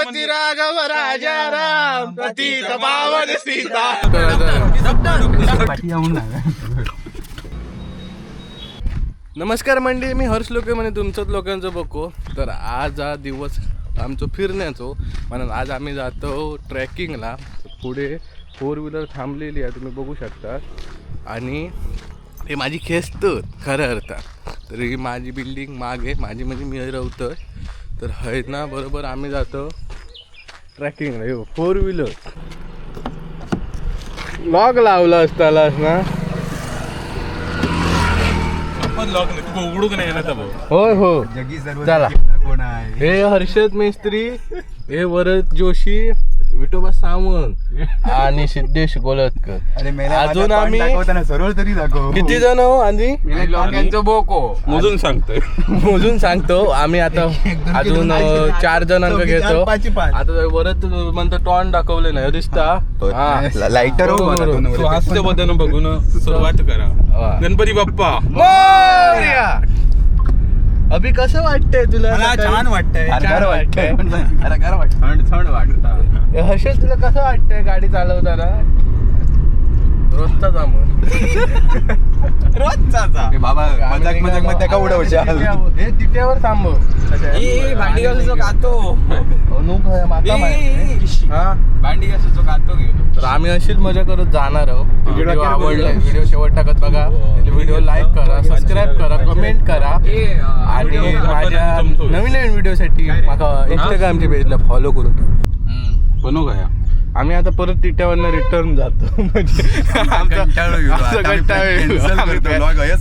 राघव राजा राम पतित पावन सीता. नमस्कार मंडळी, मी हर्ष लोके म्हणे तुमचंच लोकांचं बघो. तर आज हा दिवस आमचं फिरण्याचो म्हणून आज आम्ही जातो ट्रेकिंगला. पुढे 4 व्हीलर थांबलेली आहे, तुम्ही बघू शकता. आणि हे माझी खेस्त खऱ्या अर्थात. तर ही माझी बिल्डिंग मागे माझी म्हणजे मी राहतो. तर आहेत ना बरोबर आम्ही जातो ट्रेकिंगला. हो 4 व्हीलर लॉक लावला असतालास ना. उघडूक नाही ना. होय हो चला. कोण आहे? हे हर्षद मेस्त्री, हे वरद जोशी, विठोबा सावंत आणि सिद्धेश गोलतकर. अरे अजून आम्ही सरळ तरी दाखव. किती जण हो? आणि मोजून सांगतोय. मोजून सांगतो आम्ही आता. अजून 4 जणांक घेतो. आता वरद म्हणतो टॉन दाखवले नाही दिसता. लाइटर स्वास्थ्य बदन बघून सुरुवात करा. गणपती बाप्पा मोरया. अभि कसं वाटतंय तुला? मला छान वाटतंय. छान वाटतंय. थंड वाटत. हर्षद तुला कसं वाटतंय गाडी चालवताना? रोजचा जामून रोजचा बाबा मजाक मध्ये त्या का उडवशाल? हे तिट्यावर थांबव. भांडी घासूचो कातो माता भांडी घासूचो कातो घेऊ. तर आम्ही अशीच मजा करत जाणार आहोत. व्हिडिओ आवडलाय व्हिडिओ शेवट टाकत बघा. व्हिडिओ लाईक करा, सबस्क्राईब करा, कमेंट करा. आणि माझ्या नवीन व्हिडिओसाठी माझ्या इंस्टाग्रामच्या पेजला फॉलो करून ठेवा. बनव काय आम्ही आता परत तिट्यावरनं रिटर्न जातो. म्हणजे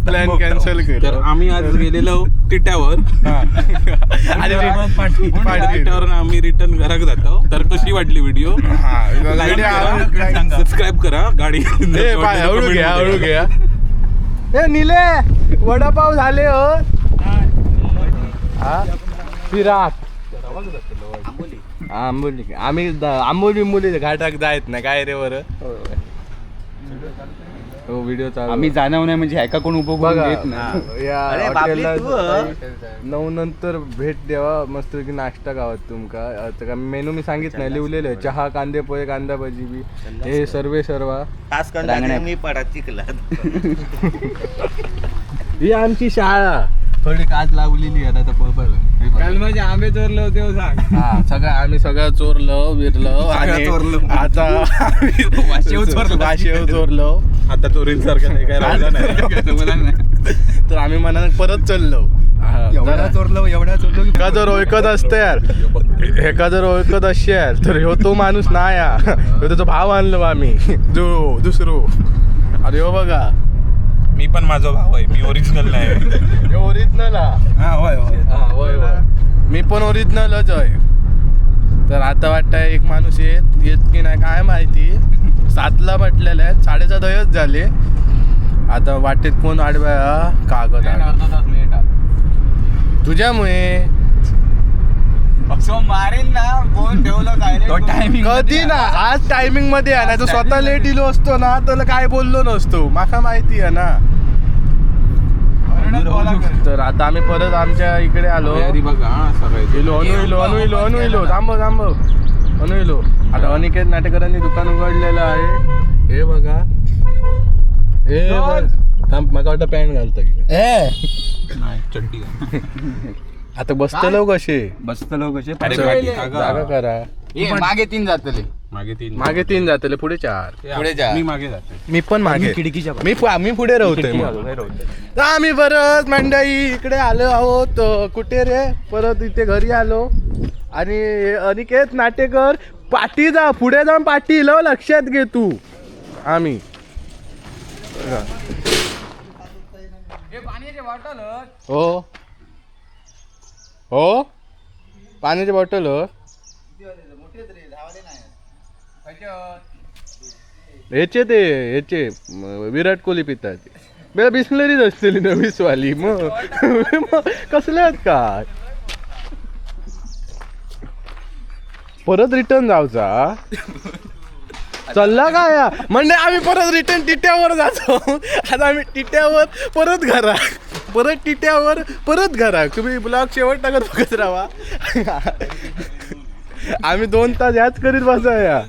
प्लॅन कॅन्सल तर केलं. आम्ही आज गेलेलो टिट्यावर. टिट्यावर आम्ही रिटर्न घरात जातो. तर कशी वाटली व्हिडिओ? सबस्क्राईब करा. गाडी हळू घ्या हळू घ्या. हे निले वडापाव झाले हो. हा फिराक आंबोली. आम्ही आंबोली घाटाक जायत नाही काय रे वर. हो व्हिडिओ चालू. आम्ही जाणव नाही म्हणजे ह्याका कोण उभं बघा येत नाही. या हॉटेलला 9 नंतर भेट द्यावा. मस्त की नाश्ता गावात तुमका मेनू मी सांगित नाही लिहिलेलं आहे. चहा, कांदे पोहे, कांदा भजी बी हे सर्व ही आमची शाळा. थोडी काच लावलेली आहे आता काल माझे आंबे चोरले होते हो सांग. हा सगळं आम्ही सगळं चोरलं विरलं आणि आता वाशेव चोरलो. आता चोरींसारखं नाही काय राहिलं नाही. तर आम्ही मनानं परत चाललो. एवढा चोरलो एका जर ओळखत असते यार, एका जर ओळखत असते यार तर ह्यो तो माणूस नाही या. त्याचा भाव आणलो आम्ही जो दुसरो. अरे हो बघा मी पण माझा भाव आहे. मी ओरिजिनल नाही. ओरिजिनल मी पण ओरिजिनलच आहे. तर आता वाटतंय एक माणूस येत की नाही काय माहिती. 7ला म्हटलेलं आहे, 7:30 झाले. आता वाटेत कोण आडव्या कागद तुझ्यामुळे मारेल ना कोण ठेवलं टायमिंग कधी ना. आज टायमिंग मध्ये आहे ना. तो स्वतः लेट इलो असतो ना तर काय बोललो नसतो. माका माहिती आहे ना. तर आता आम्ही परत आमच्या इकडे आलो. इलो थांबव. आता अनिकेत नाटेकरांनी दुकान उघडलेलं आहे. हे बघा हे थांब मला वाटतं पॅन्ट घालतं की आता बसतलो कसे जागा करा. मागे 3 जातले. मागे 3 जातले पुढे 4. मी मागे जाते. मी पण मागे खिडकीच्या मी पुढे राहतोय. तर आम्ही परत मंडळी इकडे आलो आहोत. कुठे रे परत इथे घरी आलो. आणि अनिकेत नाटेकर पाठी जा पुढे जाऊन पाठी लो लक्षात घे तू. आम्ही हो हो पाण्याची बॉटल ह्याचे विराट कोहली पितात. बेला बिस्लरीच असतेली नवीसवाली. मग कसले आहेत काय. परत रिटर्न जाऊचा चालला काय म्हणजे आम्ही परत रिटर्न टिट्यावर जातो. आता आम्ही टिट्यावर परत घरा तुम्ही ब्लॉग शेवट टाकत बघत राहा. आम्ही 2 तास याच करीत बसाया.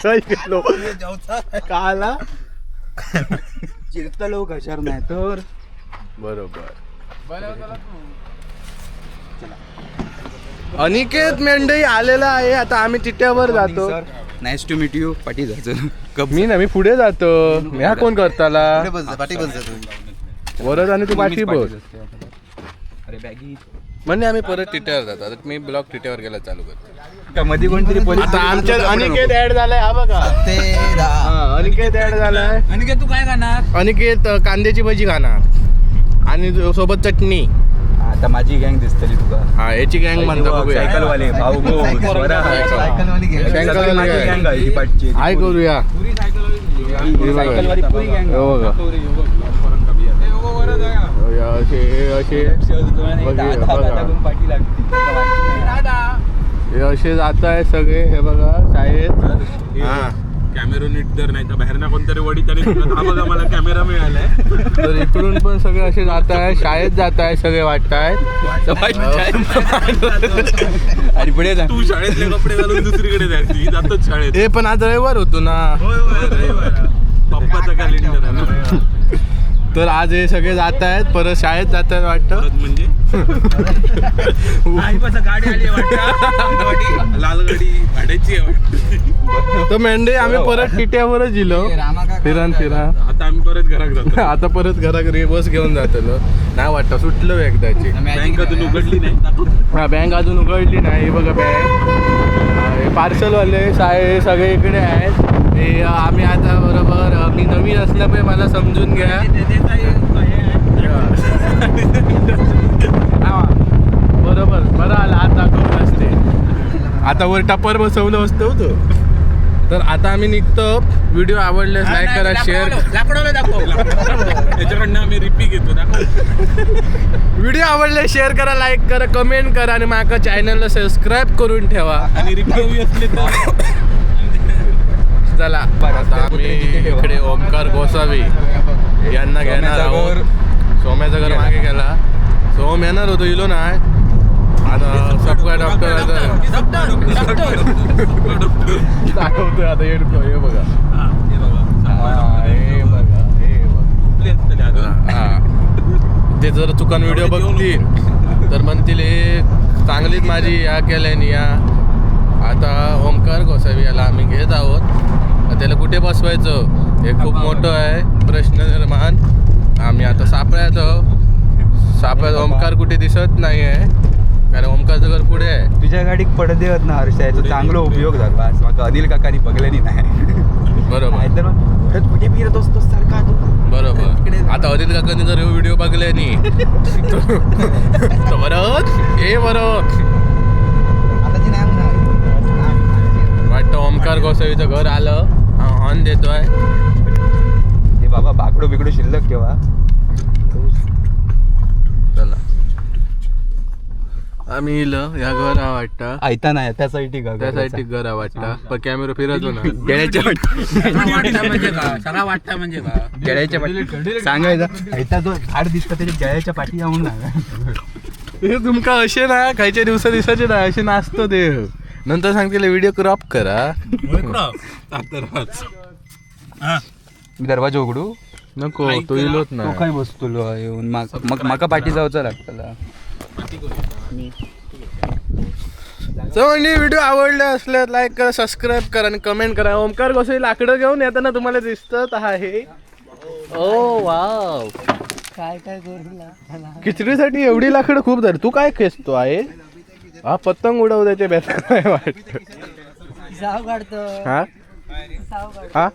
काय केलो काला चिरतलो कशावर नाही तर बरोबर. अनिकेत मेंढई आलेला आहे. आता आम्ही चिट्ट्यावर जातो. Nice to meet you. पाठी जायचं मी पुढे जातो. ह्या कोण करताला पाठी बस जातो. वरच आणि तू पाठी बस. अरे बॅगी म्हणजे आम्ही परत टिट्यावर जातो. आता मी ब्लॉग टिट्यावर गेला चालू करतो. मध्ये कोणतरी पोलीस आता आमच्या अनिकेत ऍड झालाय. हा बघा हा, अनिकेत ऍड झालाय. अनिकेत तू काय करणार? अनिकेत कांद्याची भजी खाणार आणि सोबत चटणी. आता माझी गँग दिसतली तुका. हा याची गँग म्हणतो बघूया. सायकलवाले भाऊ सायकलवाली गँग आहे ती पाठची. काय करूया हे बघा. सायकलवाली पुरी गँग. हे बघा असे पाठी लागते. हे असे जात आहे सगळे. हे बघा शाळेत. हा कॅमेरा नीट तर नाही तर बाहेर ना कोणतरी वडी त्याने हा बघा मला कॅमेरा मिळालाय. तर इकडून पण सगळे असे जात आहे. शाळेत जात आहे सगळे वाटतायत. आणि पुढे जा. तू शाळेतले कपडे घालून दुसरीकडे जायची जातोच शाळेत. हे पण आज रविवार होतो ना. पप्पाचा कॅलेंडर आहे ना. तर आज हे सगळे जात आहेत. परत शाळेत जात आहेत वाटतं. म्हणजे गाडी आली वाटतं. लाल गाडी भाड्याची आहे वाटतं. तर मेंढे आम्ही परत टिट्यावरच दिलो. फिरा आता आम्ही परत घरात जातो. आता परत घराघरी बस घेऊन जातलो. नाही वाटतं सुटलो एकदाची. बँक अजून उघडली नाही. हा बँक अजून उघडली नाही. बघा बँक हे पार्सलवाले हे सगळे इकडे आहेत. हे आम्ही आता बरोबर मी नवीन असल्यामुळे मला समजून घ्या. बरोबर बरं आला हात दाखवलं असते. आता वर टप्पर बसवलं असतं होतं. तर आता आम्ही निघतो. व्हिडिओ आवडल्यास लाईक करा, शेअर. त्याच्याकडनं आम्ही रिपी घेतो. व्हिडिओ आवडल्यास शेअर करा, लाईक करा, कमेंट करा आणि माझ्या चॅनलला सबस्क्राईब करून ठेवा. आणि रिपी हवी असली तर चला आता आम्ही इकडे ओमकार गोसावी यांना घेणार आहोत. सोम्याचं घर मागे गेला. सोम येणार होतो इलो नाही. आता सगळ्या डॉक्टर दाखवतोय आता येडको. हे बघा हे बघा हा. ते जर चुकान व्हिडिओ बघतील तर म्हणतील हे चांगलीच माझी या केल्याने या. आता ओमकार गोसावी याला आम्ही घेत आहोत. त्याला कुठे बसवायचं हे खूप मोठं आहे प्रश्न निर्माण. आम्ही आता सापळ्यात ओमकार कुठे दिसत नाही आहे. कारण ओमकारचं घर पुढे आहे. तुझ्या गाडीत पडदे होत ना हर्षा. याचा चांगला उपयोग झाला. माका अनिल काकानी बघल्यानी नाही. बरोबर नाहीतर परत कुठे फिरत असतो सारखा तू. बरोबर. आता अदिल काकांनी जर व्हिडिओ बघले नाही तर परत हे बरोबर वाटतं ओमकार गोसावीचं घर आलं. हॉर्न देतोय. हे बाबा बाकडो बिकडो शिल्लक केव्हा. चला आम्ही इलं या घरा वाटतं. ऐता नाही त्या साईड का त्या साईड घरा वाटतं. पण कॅमेरा फिरतो ना. गळ्याच्या पाठी सांगायचं. ऐता जो झाड दिसतं त्याच्या गळ्याच्या पाठी जाऊन ते तुमका असे ना खायच्या दिवसाचे ना असे नाचतो ते. नंतर सांगतील व्हिडिओ क्रॉप करा. मी दरवाजा उघडू नको तो इलोच ना. काय बसतो येऊन मग माका पाठी जाऊचा लागताला. म्हणजे व्हिडिओ आवडले असल्यास लाईक करा, सबस्क्राईब करा आणि कमेंट करा. ओमकार गोसावी लाकडं घेऊन येताना तुम्हाला दिसत आहे. ओ वाव काय करू खिचडीसाठी एवढी लाकडं खूप झाली. तू काय खेचतो आहे. हा पतंग उडवू द्यायचे बेता काय वाटत. साव काढतो हा साव काढतो. हा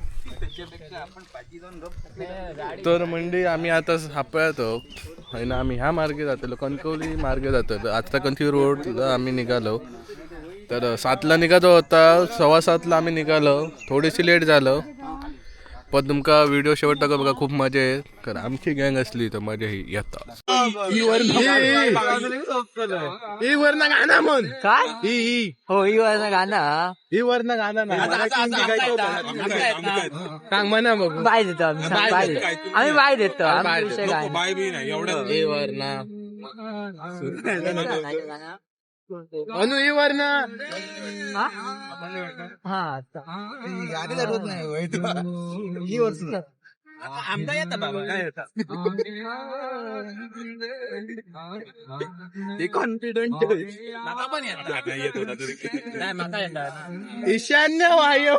तर म्हणजे आम्ही आता सापळतो आहे ना. आम्ही ह्या मार्गे जातो कणकवली मार्गे जातो. आता कणकवली रोडला आम्ही निघालो. तर 7ला निघालो होता. 7:15 आम्ही निघालो. थोडीशी लेट झालं. पण तुमका व्हिडिओ शेवट टाका बघा, खूप मजा आहे. कारण आमची गँग असली तर मजा ही येता. ही वरना गाणं म्हण. काय ही हो ही वाजता गाणं ही वरना गाणं नाही सांग म्हणा बघू. बाय देतो आम्ही सांग, बाय देतो आम्ही, बाय देतो आमचा विषय काय बाय बी नाही एवढं ही वरना अनु ही वरना हा गाडी जरूरत नाही ही वरना आमचा येता बाबा काय येता कॉन्फिडंट पण येत होता तरी. ईशान्य वायू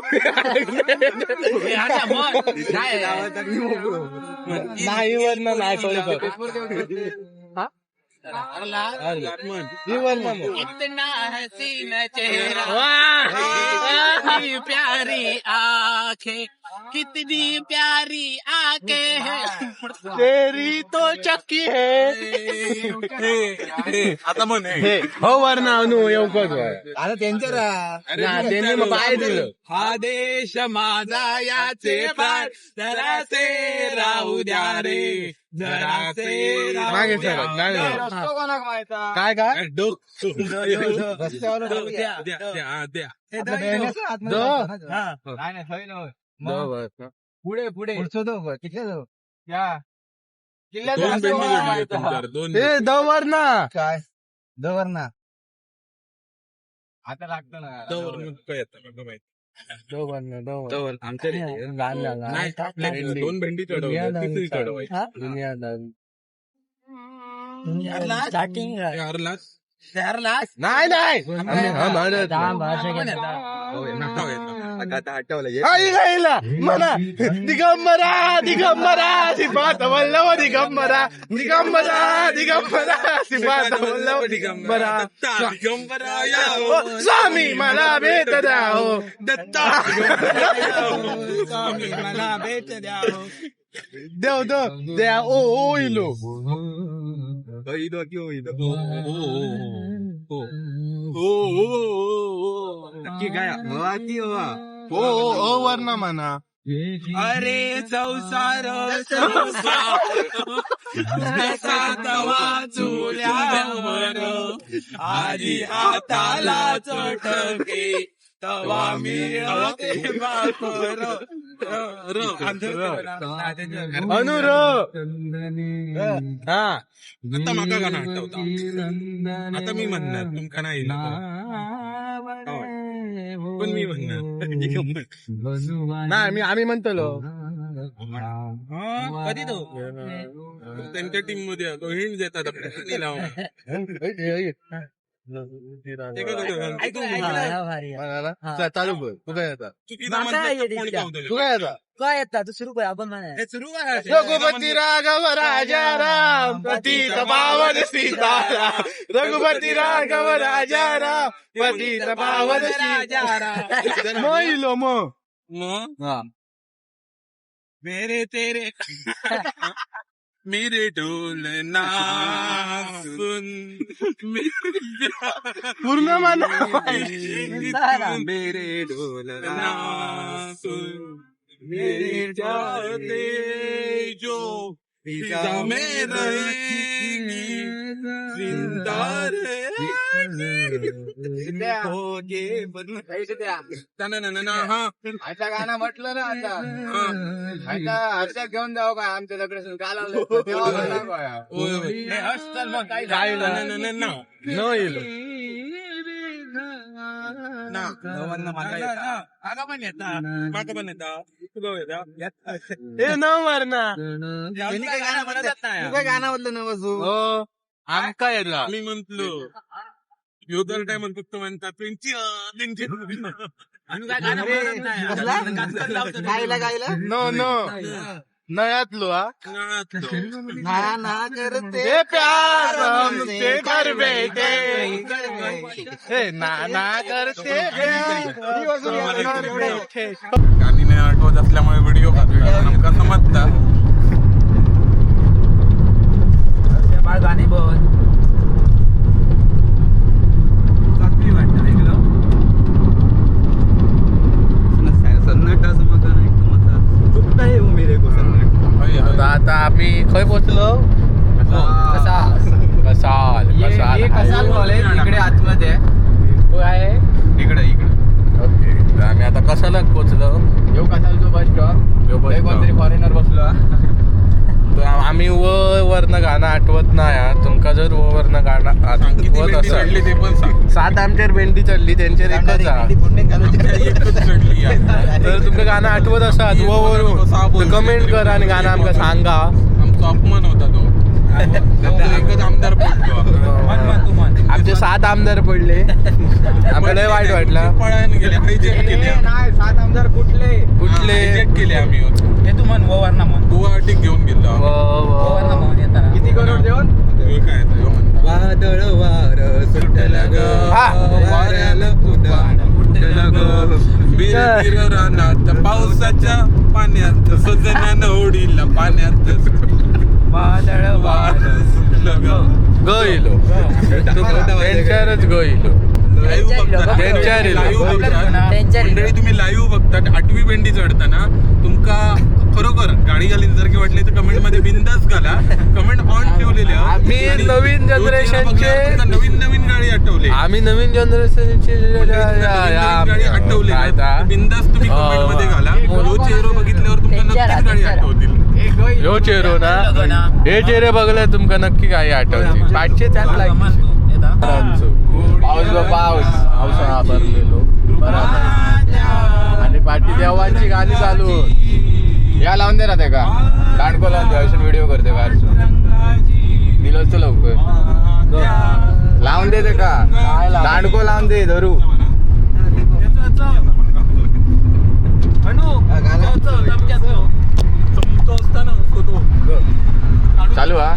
नाही वरना नाही इतना हसीन चेहरा प्यारी आंखें कितनी प्यारी आंखें हैं तेरी तो चक्की है आता म्हण हो वरना अनु येऊ बघ आता त्यांच्या त्यांनी मग पाय दिलं. हा देश माझा याचे पार जरासे राहू द्या रे जरासे मागे सर काय काय रस्त्यावर पुढे पुढे दवर ना काय दवर ना आता लागतं ना दोन भेंडी चढवल्या तिसरी चढवायची स्टार्टिंग नाही नाही म्हणा दिगंबरा दिगंबरा श्रीपाद वल्लभ दिगंबरा दिगंबरा दिगंबरा श्रीपाद वल्लभ दिगंबरा स्वामी मला भेट द्या हो दत्ता स्वामी मला भेट द्या हो देव द्या ओ इलो वर्ण म्हणा अरे संसार चुल्यावर आधी हाताला चटके तवा मिळते बाकर अनुर हा आता माका गाणं आठवता आता मी म्हणणार तुमका नाही पण मी म्हणणार नाही आम्ही म्हणतलो कधी तो त्यांच्या टीम मध्ये हिंट देतात चालू कर तू काय येतात तू काय येतात काय येतात तू सुरू कर आपण म्हणा रघुपती राघव राजा राम पतित पावन सीताराम रघुपती राघव राजा राम पतित पावन सीताराम मोइलो मो मेरे तेरे मेरे ढोलना सुन पूर्ण मान मेरे ढोलना सुन मेरे जाते जो फिजा में रहेगी जिंदा आता गाणं म्हटलं ना आता हर्षात घेऊन जाऊ का आमच्या दगड काय गाणं म्हटलं ना वसू आमका येतला मी म्हंटलो योदर टाइम फक्त म्हणतात नो नो नयातलो ना करते प्यार हमसे कर बेटे ना करते गाणी नाही आठवत असल्यामुळे व्हिडिओ नमका समजता गाणी बोल सन्नाटा समाधान एकदम आता पोचलो कसाल कॉलेज इकडे आतमध्ये आहे. इकडे ओके तर आम्ही आता कसाला पोचलो. येऊ कसालचं बस स्टॉप. कोणतरी फॉरेनर बसलो. तर आम्ही वरनं गाणं आठवत नाही. तुमका जर वरनं गाणं आठवत असेल चढली ते पण सांग. 7 आमच्यावर भेंडी चढली त्यांच्यावर एकच आहे. एकच चढली यार. तर तुमचं गाणं आठवत असाल वरून कमेंट करा आणि गाणं आमका सांगा. आमचा अपमान होता तो. एकच आमदार पडलो. आमचे 7 आमदार पडले. आम्हाला लय वाईट वाटलं. पळायला गेले हायजेक केले. नाही 7 आमदार कुठले हायजेक केले आम्ही. हे तू म्हण वरना म्हण. गुवाहाटी घेऊन गेलो वरना म्हण येताना. किती करोड देऊन काय वादळ वार सुटलं ग वाऱ्याला उठलं ग. बिर रानात पावसाच्या पाण्यात सजण्यानं ओढीला पाण्यात वादळ वार सुटलं ग. गइलो त्यांच्यावरच गइलो. मंडळी तुम्ही लाईव्ह बघतात. 8वी भेंडी चढताना तुमका खरोखर गाडी घाली जर वाटली तर कमेंट मध्ये बिंदास घाला. कमेंट ऑन ठेवलेले आम्ही नवीन जनरेशनचे नवीन गाडी आठवले. आम्ही नवीन जनरेशनचे गाडी आठवले बिंदास तुम्ही कमेंट मध्ये घाला. लो चेहरो बघितल्यावर तुमका नक्कीच गाडी आठवतील. ह्यो चेहरो ना हे चेहरे बघले तुमका नक्की काही आठवते. पाठचे त्यात पाऊस भरलेलो आणि पाठी देवांची गाणी चालू. या लावून दे ना ते का दांडको लावून दे. अशी व्हिडिओ करते का दिलंच तर लवकर लावून दे ते का दांडको लावून दे धरू. चालू हा.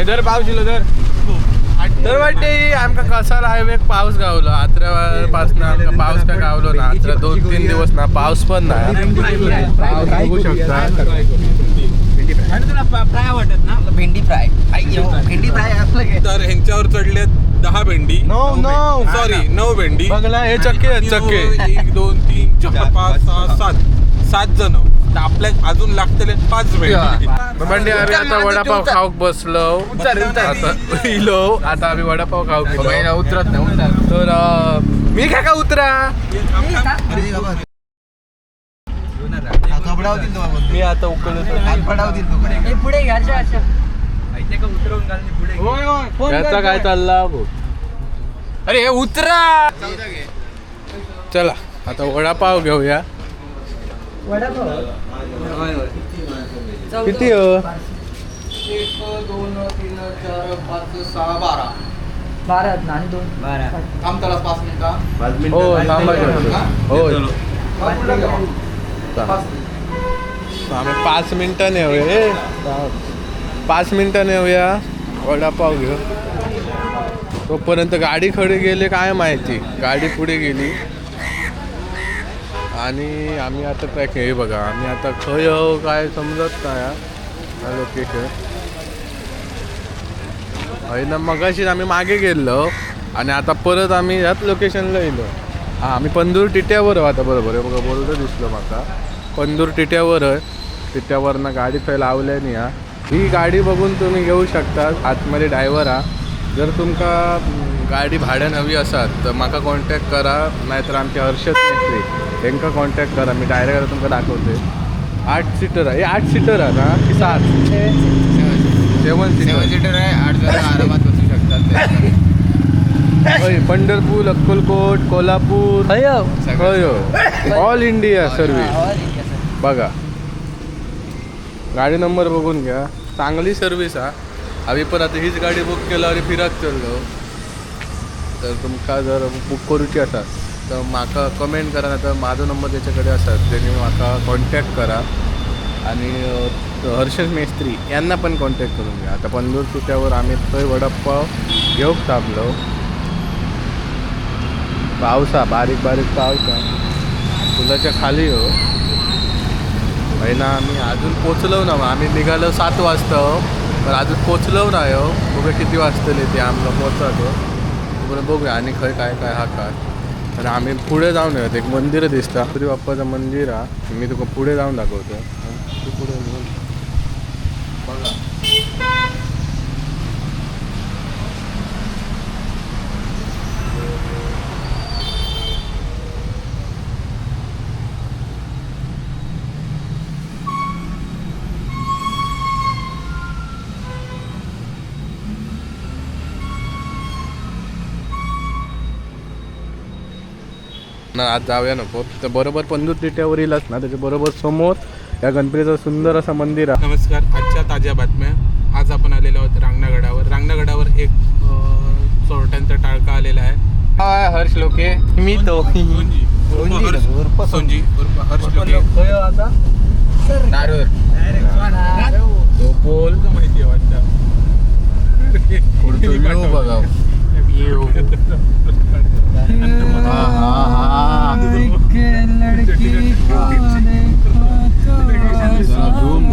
धर पाऊस दिलो तर वाटते आमका कसाल हायवे पाऊस गावलो. आत्र्यापासून आमका पाऊस का गावलो ना. आत्रा 2-3 दिवस ना पाऊस पण नाही. पाऊस बघू शकता. फ्राय वाटत ना भेंडी फ्राय. भेंडी फ्राय असलं तर ह्यांच्यावर चढले 10 भेंडी. सॉरी 9 भेंडी. बघला हे चक्के आहेत चक्के. 1 2 3 4 5 6 7 जण. तर आपल्या अजून लागतले 5 भेंडी. म्हणजे आम्ही आता वडापाव खाऊक बसलो. आता आम्ही वडापाव खाऊ गेलो. उतरत नाही. तर मी काय का उतरा. मी आता उकळतो. पुढे घ्या त्याचा काय चालला भाऊ. अरे हे उतरा. चला आता वडापाव घेऊया. किती हो. 1 2 3 4 5 6 12 12 आणि 2 काम त्याला 5 मिनिटं. हो थांबायचं. हो आम्ही 5 मिनिटांनी येऊया. 5 मिनिटांनी येऊया वडापाव घेऊ. तोपर्यंत गाडी खडी गेली काय माहिती. गाडी पुढे गेली आणि आम्ही आता ट्रॅक हे बघा. आम्ही आता खय काय समजत नाही लोकेशन आहे ना. मगाशी आम्ही मागे गेलो आणि आता परत आम्ही ह्याच लोकेशनला येलो. हां आम्ही पंदूर टिट्यावर आता बरोबर आहे बघा. बोलतो दिसलो माका पंदूर टिट्यावर आहे. टिट्यावरनं गाडी थंय लावल्यानी हा. ही गाडी बघून तुम्ही घेऊ शकता. आतमध्ये ड्रायव्हर हा. जर तुमका गाडी भाड्यान हवी असाल तर म्हाका कॉन्टॅक्ट करा. नाहीतर आमच्या हर्षद मेस्त्री त्यांना कॉन्टॅक्ट करा. मी डायरेक्ट तुमका दाखवते. 8 सीटर आहे. 8 सीटर आहे ना की 7 7 सीटर आहे. 8 जण आरामात बसू शकतात. Pandharpur Akkalkot Kolhapur all India service बघा. गाडी नंबर बघून घ्या. चांगली सर्व्हिस हा. आम्ही पण आता हीच गाडी बुक केल्यावर फिरत चाललो. तर तुमका जर बुक करूची असाल तर म्हाका कमेंट करा. तर माझा नंबर त्याच्याकडे असतात त्यांनी म्हाका कॉन्टॅक्ट करा. आणि हर्षद मेस्त्री यांना पण कॉन्टॅक्ट करून घ्या. आता पंदूर सुट्यावर आम्ही थंय वडापाव घेऊक थांबलो. पावसा बारीक बारीक पावसा पुलाच्या खाली हो ना. आम्ही अजून पोचलो ना. आम्ही निघालो 7 वाजता. पण अजून पोचलो नाही हो. बघूया किती वाजतले ते आमला पोचायचो. बरं बघूया आणि खंय काय काय हा काय. तर आम्ही पुढे जाऊन येत एक मंदिर दिसतं गणपती बाप्पाचं मंदिर आहे. मी तुका पुढे जाऊन दाखवतो. तू पुढे येऊन बघा. ना आज जाऊया नको तर बरोबर पंदूर तिट्यावर येईलच ना त्याच्या बरोबर समोर या गणपतीचं सुंदर असं मंदिर आहे. नमस्कार. आजच्या ताज्या बातम्या. आज आपण आलेलो आहोत रांगणागडावर. रांगणागडावर एक चोरट्यांचा टाळका आलेला आहे. हर्ष लोके मी तो सोंजी उर्फ हर्ष लोके. नारूर तो बोल का माहिती आहे वाटतं. पुढचं व्ह्यू बघा. झूम